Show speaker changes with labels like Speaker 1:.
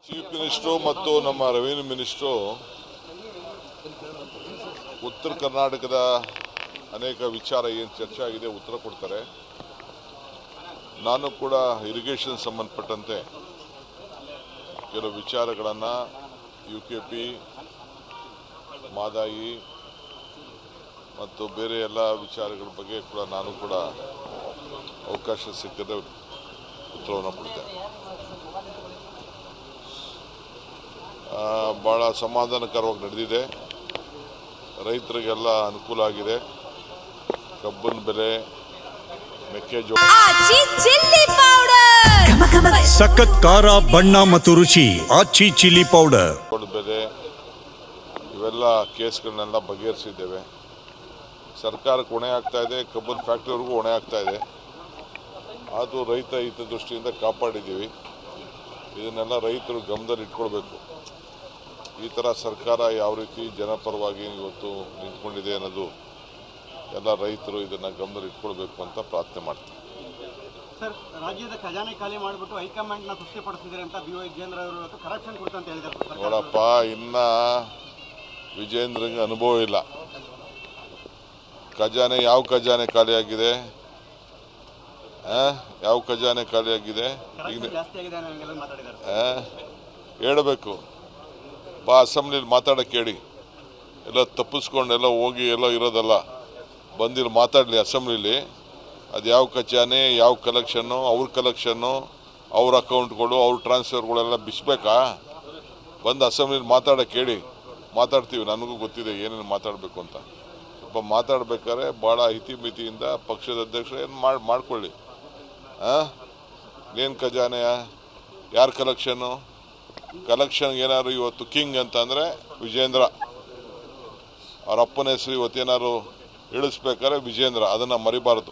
Speaker 1: Chief minister ಮತ್ತು ನಮ್ಮ revenue minister ಉತ್ತರ ಕರ್ನಾಟಕದ ಅನೇಕ ವಿಚಾರ ಏನು ಚರ್ಚೆ ಆಗಿದೆ ಉತ್ತರ ಕೊಡ್ತಾರೆ. ನಾನು ಕೂಡ ಇರಿಗೇಷನ್ ಸಂಬಂಧಪಟ್ಟಂತೆ ಕೆಲವು ವಿಚಾರಗಳನ್ನು UKP, ಮಾದಾಯಿ ಮತ್ತು ಬೇರೆ ಎಲ್ಲ ವಿಚಾರಗಳ ಬಗ್ಗೆ ಕೂಡ ನಾನು ಕೂಡ ಅವಕಾಶ ಸಿಕ್ಕದೆ ಉತ್ತರವನ್ನು ಕೊಡ್ತೇನೆ. ಭಾಳ ಸಮಾಧಾನಕರವಾಗಿ ನಡೆದಿದೆ. ರೈತರಿಗೆಲ್ಲ ಅನುಕೂಲ ಆಗಿದೆ. ಕಬ್ಬಿನ ಬೆಲೆ, ಮೆಕ್ಕೆಜೋಳ,
Speaker 2: ಸಖತ್ ಖಾರ, ಬಣ್ಣ ಮತ್ತು ರುಚಿ ಆಚಿ ಚಿಲ್ಲಿ ಪೌಡರ್
Speaker 1: ಬೆಲೆ ಇವೆಲ್ಲ ಕೇಸ್ಗಳನ್ನೆಲ್ಲ ಬಗೆಹರಿಸಿದ್ದೇವೆ. ಸರ್ಕಾರಕ್ಕೆ ಹೊಣೆ ಆಗ್ತಾ ಇದೆ, ಕಬ್ಬಿನ ಫ್ಯಾಕ್ಟ್ರಿವರೆಗೂ ಹೊಣೆ ಆಗ್ತಾ ಇದೆ. ಅದು ರೈತ ಹಿತದೃಷ್ಟಿಯಿಂದ ಕಾಪಾಡಿದ್ದೀವಿ. ಇದನ್ನೆಲ್ಲ ರೈತರು ಗಮನದಲ್ಲಿ ಇಟ್ಕೊಳ್ಬೇಕು. ಈ ಥರ ಸರ್ಕಾರ ಯಾವ ರೀತಿ ಜನಪರವಾಗಿ ಇವತ್ತು ನಿಂತ್ಕೊಂಡಿದೆ ಅನ್ನೋದು ಎಲ್ಲ ರೈತರು ಇದನ್ನು ಗಮನದಲ್ಲಿ ಇಟ್ಕೊಳ್ಬೇಕು ಅಂತ ಪ್ರಾರ್ಥನೆ ಮಾಡ್ತಾರೆ.
Speaker 3: ಸರ್, ರಾಜ್ಯದ ಖಜಾನೆ ಖಾಲಿ ಮಾಡಿಬಿಟ್ಟು ಹೈಕಮಾಂಡ್ನ ತೃಪ್ತಿಪಡಿಸಿದ್ದಾರೆ ಅಂತ ವಿಜೇಂದ್ರ ಅವರು ಕರಪ್ಷನ್ ಕುರಿತು ಅಂತ ಹೇಳಿದ್ದಾರೆ.
Speaker 1: ನೋಡಪ್ಪ, ಇನ್ನ ವಿಜೇಂದ್ರಂಗೆ ಅನುಭವ ಇಲ್ಲ. ಖಜಾನೆ ಯಾವ ಖಜಾನೆ ಖಾಲಿಯಾಗಿದೆ? ಯಾವ ಖಜಾನೆ ಖಾಲಿಯಾಗಿದೆ? ಹೇಳಬೇಕು. ಬಾ ಅಸೆಂಬ್ಲಿಲಿ ಮಾತಾಡೋಕ್ಕೆ ಹೇಳಿ. ಎಲ್ಲ ತಪ್ಪಿಸ್ಕೊಂಡೆಲ್ಲ ಹೋಗಿ ಎಲ್ಲ ಇರೋದಲ್ಲ, ಬಂದಿಲ್ಲಿ ಮಾತಾಡಲಿ ಅಸೆಂಬ್ಲಿಲಿ. ಅದು ಯಾವ ಖಜಾನೆ, ಯಾವ ಕಲೆಕ್ಷನ್ನು, ಅವ್ರ ಕಲೆಕ್ಷನ್ನು, ಅವ್ರ ಅಕೌಂಟ್ಗಳು, ಅವ್ರ ಟ್ರಾನ್ಸ್ಫರ್ಗಳೆಲ್ಲ ಬಿಸ್ಬೇಕಾ? ಬಂದು ಅಸೆಂಬ್ಲಿಲಿ ಮಾತಾಡೋಕ್ಕೆ ಹೇಳಿ. ಮಾತಾಡ್ತೀವಿ. ನನಗೂ ಗೊತ್ತಿದೆ ಏನೇನು ಮಾತಾಡಬೇಕು ಅಂತ. ಸ್ವಲ್ಪ ಮಾತಾಡ್ಬೇಕಾದ್ರೆ ಭಾಳ ಹಿತಿಮಿತಿಯಿಂದ ಪಕ್ಷದ ಅಧ್ಯಕ್ಷರು ಏನು ಮಾಡ್ಕೊಳ್ಳಿ. ಏನು ಖಜಾನೆಯ, ಯಾರ ಕಲೆಕ್ಷನ್ನು? ಕಲೆಕ್ಷನ್ಗೆ ಏನಾದ್ರು ಇವತ್ತು ಕಿಂಗ್ ಅಂತಂದರೆ ವಿಜೇಂದ್ರ. ಅವ್ರ ಅಪ್ಪನ ಹೆಸರು ಇವತ್ತೇನಾದ್ರು ಇಳಿಸ್ಬೇಕಾದ್ರೆ ವಿಜೇಂದ್ರ. ಅದನ್ನು ಮರಿಬಾರ್ದು.